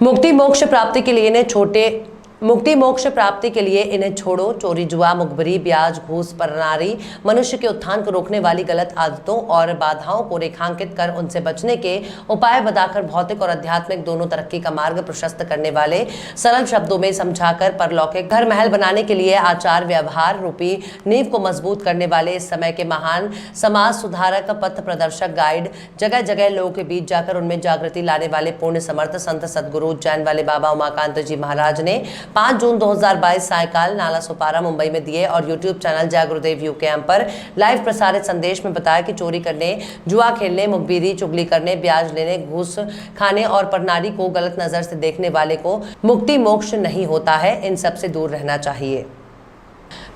मुक्ति मोक्ष प्राप्ति के लिए इन्हें छोड़ो। चोरी, जुआ, मुखबिरी, ब्याज, घूस, परनारी मनुष्य के उत्थान को रोकने वाली गलत आदतों और बाधाओं को रेखांकित कर उनसे बचने के उपाय बताकर भौतिक और आध्यात्मिक दोनों तरक्की का मार्ग प्रशस्त करने वाले, सरल शब्दों में समझाकर परलौकिक घर महल बनाने के लिए आचार व्यवहार रूपी नींव को मजबूत करने वाले इस समय के महान समाज सुधारक, पथ प्रदर्शक, गाइड, जगह जगह लोगों के बीच जाकर उनमें जागृति लाने वाले पूर्ण समर्थ संत सदगुरु उज्जैन वाले बाबा उमाकांत जी महाराज ने 5 जून 2022 सायकाल नाला सुपारा मुंबई में दिए और यूट्यूब चैनल जय गुरुदेव यूकेएम पर लाइव प्रसारित संदेश में बताया कि चोरी करने, जुआ खेलने, मुखबिरी, चुगली करने, ब्याज लेने, घूस खाने और परनारी को गलत नजर से देखने वाले को मुक्ति मोक्ष नहीं होता है। इन सब से दूर रहना चाहिए।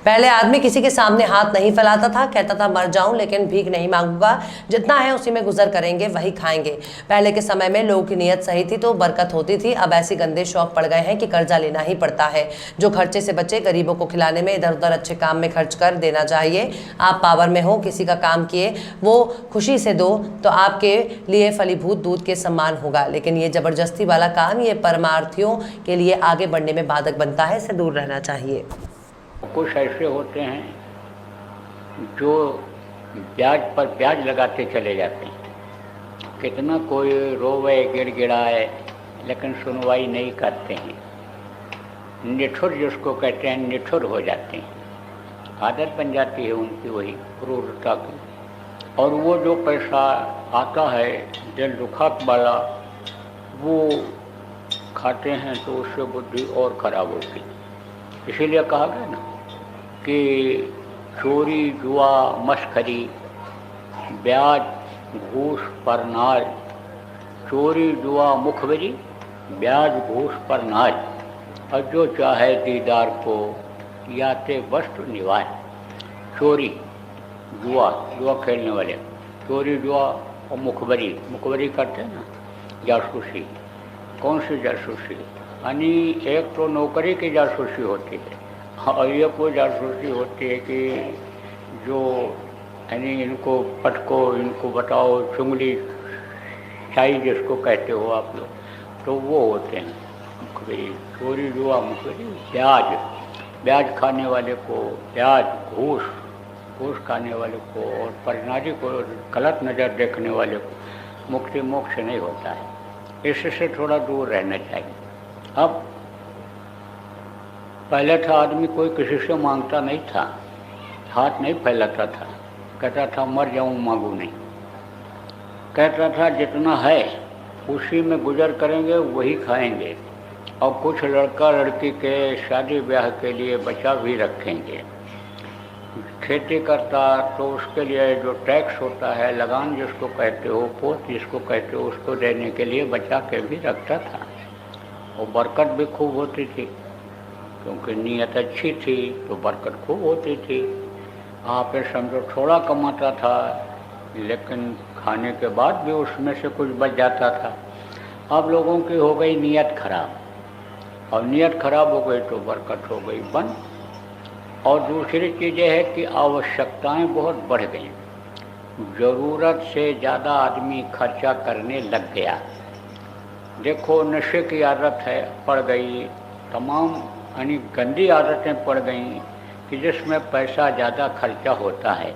पहले आदमी किसी के सामने हाथ नहीं फैलाता था, कहता था मर जाऊं लेकिन भीख नहीं मांगूंगा, जितना है उसी में गुजर करेंगे, वही खाएंगे। पहले के समय में लोगों की नीयत सही थी तो बरकत होती थी। अब ऐसे गंदे शौक पड़ गए हैं कि कर्जा लेना ही पड़ता है। जो खर्चे से बचे, गरीबों को खिलाने में, इधर उधर अच्छे काम में खर्च कर देना चाहिए। आप पावर में हो, किसी का काम किए, वो खुशी से दो तो आपके लिए फलीभूत दूध के समान होगा। लेकिन ये जबरदस्ती वाला काम, ये परमार्थियों के लिए आगे बढ़ने में बाधक बनता है, इससे दूर रहना चाहिए। कुछ ऐसे होते हैं जो ब्याज पर ब्याज लगाते चले जाते हैं। कितना कोई रोवे गिड़गिड़ाए लेकिन सुनवाई नहीं करते हैं। निठुर जिसको कहते हैं, निठुर हो जाते हैं। आदत बन जाती है उनकी वही क्रूरता की। और वो जो पैसा आता है दिल दुखा वाला, वो खाते हैं तो उससे बुद्धि और खराब होती है। इसीलिए कहा गया ना कि चोरी, जुआ, मस्खरी, ब्याज, घूस, परनार, चोरी, जुआ, मुखबिरी, ब्याज, घूस, परनार, और जो चाहे दीदार को याते वस्तु निवाय। चोरी, जुआ, जुआ खेलने वाले, चोरी, जुआ और मुखबिरी करते हैं ना, जासूसी। कौन सी जासूसी? यानी एक तो नौकरी की जासूसी होती है और ये कोई जासूसी होती है कि जो यानी इनको पटको, इनको बताओ, चुंगली छाई जिसको कहते हो आप लोग, तो वो होते हैं मुखबिरी। चोरी, जुआ, मुखबिरी, ब्याज खाने वाले को, ब्याज, घूस खाने वाले को और परनारी को, गलत नज़र देखने वाले को मुक्ति मोक्ष नहीं होता है। इससे थोड़ा दूर रहना चाहिए। अब पहले था आदमी कोई किसी से मांगता नहीं था, हाथ नहीं फैलाता था, कहता था मर जाऊं मांगू नहीं, कहता था जितना है उसी में गुजर करेंगे, वही खाएंगे। और कुछ लड़का लड़की के शादी ब्याह के लिए बचा भी रखेंगे। खेती करता तो उसके लिए जो टैक्स होता है, लगान जिसको कहते हो, पोत जिसको कहते हो, उसको देने के लिए बचा के भी रखता था। और बरकत भी खूब होती थी क्योंकि नीयत अच्छी थी तो बरकत खूब होती थी। आप समझो थोड़ा कमाता था लेकिन खाने के बाद भी उसमें से कुछ बच जाता था। अब लोगों की हो गई नीयत खराब, और नीयत खराब हो गई तो बरकत हो गई बंद। और दूसरी चीज़ यह है कि आवश्यकताएं बहुत बढ़ गई। ज़रूरत से ज़्यादा आदमी खर्चा करने लग गया। देखो नशे की आदत है पड़ गई, तमाम यानी गंदी आदतें पड़ गई कि जिसमें पैसा ज़्यादा खर्चा होता है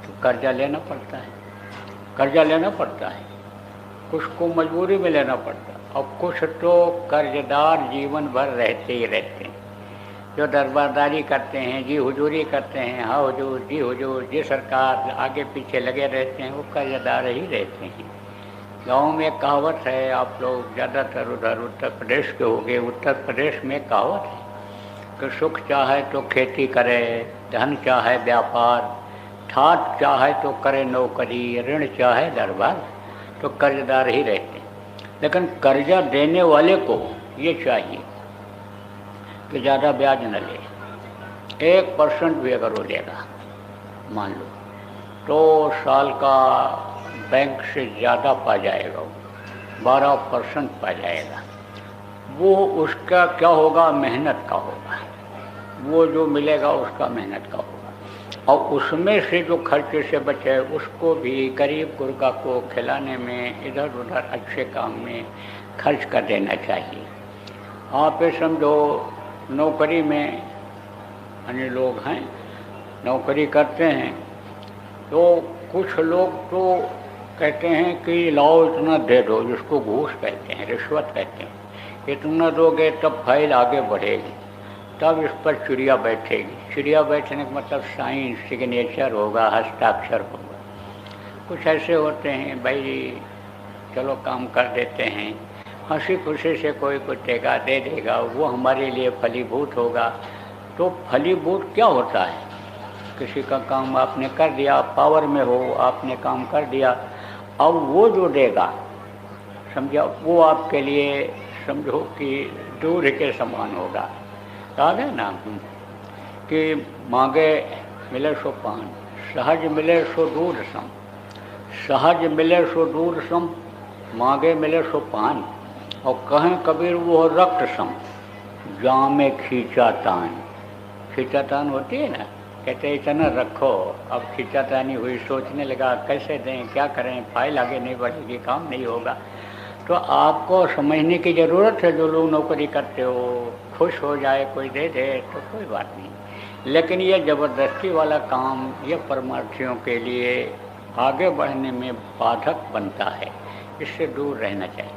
तो कर्जा लेना पड़ता है। कुछ को मजबूरी में लेना पड़ता है और कुछ तो कर्जदार जीवन भर रहते ही रहते हैं। जो दरबारदारी करते हैं, जी हुजूरी करते हैं, हाँ हुजूर, जी सरकार, आगे पीछे लगे रहते हैं, वो कर्जदार ही रहते हैं। गाँव में एक कहावत है, आप लोग ज़्यादातर उधर उत्तर प्रदेश के होंगे। उत्तर प्रदेश में कहावत है कि सुख चाहे तो खेती करे, धन चाहे व्यापार, ठाट चाहे तो करे नौकरी, ऋण चाहे दरबार, तो कर्जदार ही रहते हैं। लेकिन कर्जा देने वाले को ये चाहिए कि ज़्यादा ब्याज न ले। 1% भी अगर वो लेगा मान लो तो साल का बैंक से ज़्यादा पा जाएगा, 12% पा जाएगा। वो उसका क्या होगा? मेहनत का होगा। वो जो मिलेगा उसका मेहनत का होगा। और उसमें से जो खर्चे से बचे उसको भी गरीब गुरबा को खिलाने में, इधर उधर अच्छे काम में खर्च कर देना चाहिए। आप ये समझो नौकरी में अन्य लोग हैं, नौकरी करते हैं, तो कुछ लोग तो कहते हैं कि लाओ इतना दे दो, जिसको घूस कहते हैं, रिश्वत कहते हैं। इतना दोगे तब फाइल आगे बढ़ेगी, तब इस पर चिड़िया बैठेगी। चिड़िया बैठने का मतलब साइन सिग्नेचर होगा, हस्ताक्षर होगा। कुछ ऐसे होते हैं भाई चलो काम कर देते हैं, हंसी खुशी से कोई कुछ देगा दे देगा, वो हमारे लिए फलीभूत होगा। तो फलीभूत क्या होता है? किसी का काम आपने कर दिया, पावर में हो, आपने काम कर दिया, अब वो जो देगा समझा, वो आपके लिए समझो कि दूध के समान होगा। कहा गया ना कि मांगे मिले सो पान, सहज मिले सो दूध सम। सहज मिले सो दूध सम, मांगे मिले सो पान। और कहें कबीर वो रक्त सम, जामे खींचा तान। खींचातान होती है ना, कहते इतना रखो। अब खींचातानी हुई, सोचने लगा कैसे दें, क्या करें, फाइल आगे नहीं बढ़ेगी, काम नहीं होगा। तो आपको समझने की ज़रूरत है, जो लोग नौकरी करते हो, खुश हो जाए कोई दे दे तो कोई बात नहीं, लेकिन ये ज़बरदस्ती वाला काम ये परमार्थियों के लिए आगे बढ़ने में बाधक बनता है, इससे दूर रहना चाहिए।